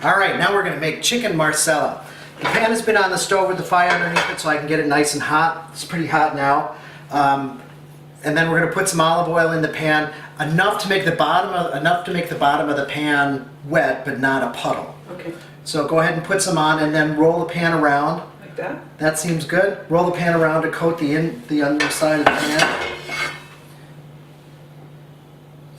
All right, now we're going to make chicken marsala. The pan has been on the stove with the fire underneath it so I can get it nice and hot. It's pretty hot now. And then we're going to put some olive oil in the pan, enough to make the bottom of the pan wet, but not a puddle. Okay. So go ahead and put some on, and then roll the pan around. Like that? That seems good. Roll the pan around to coat the underside of the pan.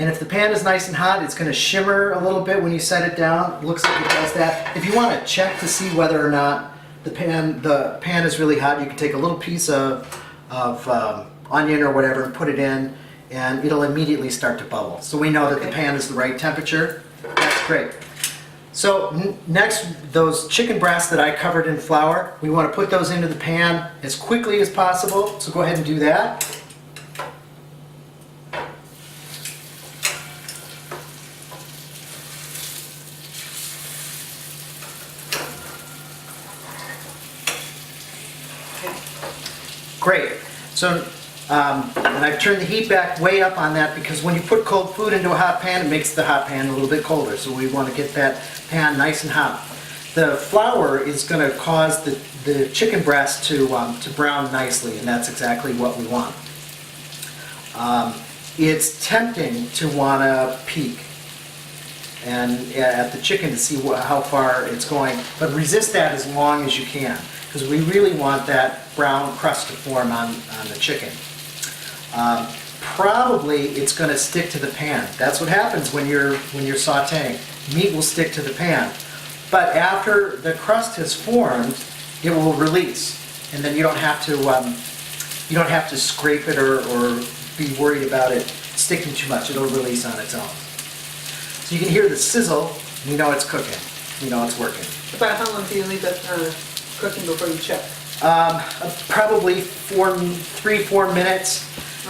And if the pan is nice and hot, it's going to shimmer a little bit when you set it down. It looks like it does that. If you want to check to see whether or not the pan is really hot, you can take a little piece of onion or whatever and put it in, and it'll immediately start to bubble. So we know that the pan is the right temperature. That's great. So next, those chicken breasts that I covered in flour, we want to put those into the pan as quickly as possible. So go ahead and do that. Great. So, and I've turned the heat back way up on that because when you put cold food into a hot pan, it makes the hot pan a little bit colder. So we want to get that pan nice and hot. The flour is going to cause the chicken breast to brown nicely, and that's exactly what we want. It's tempting to want to peek and at the chicken to see how far it's going, but resist that as long as you can, because we really want that brown crust to form on the chicken. Probably it's going to stick to the pan. That's what happens when you're sautéing. Meat will stick to the pan. But after the crust has formed, it will release, and then you don't have to scrape it or be worried about it sticking too much. It'll release on its own. So you can hear the sizzle. You know it's cooking. You know it's working. About how long do you leave it cooking before you check? Probably 3-4 minutes.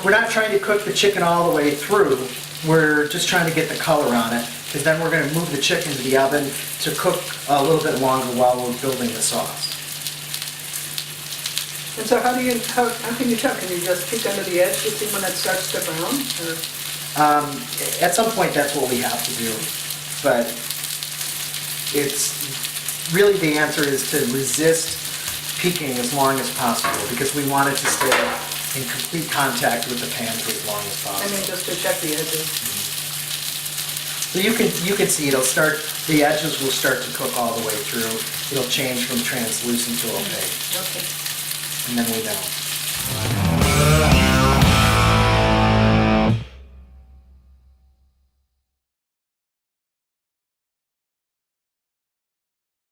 We're not trying to cook the chicken all the way through. We're just trying to get the color on it, because then we're going to move the chicken to the oven to cook a little bit longer while we're building the sauce. And so how can you tell? Can you just peek under the edge to see when it starts to brown? Or? At some point that's what we have to do, but it's really, the answer is to resist peeking as long as possible, because we want it to stay in complete contact with the pan for as long as possible. I mean, just to check the edges. So you can see the edges will start to cook all the way through. It'll change from translucent to opaque. Okay. And then we know.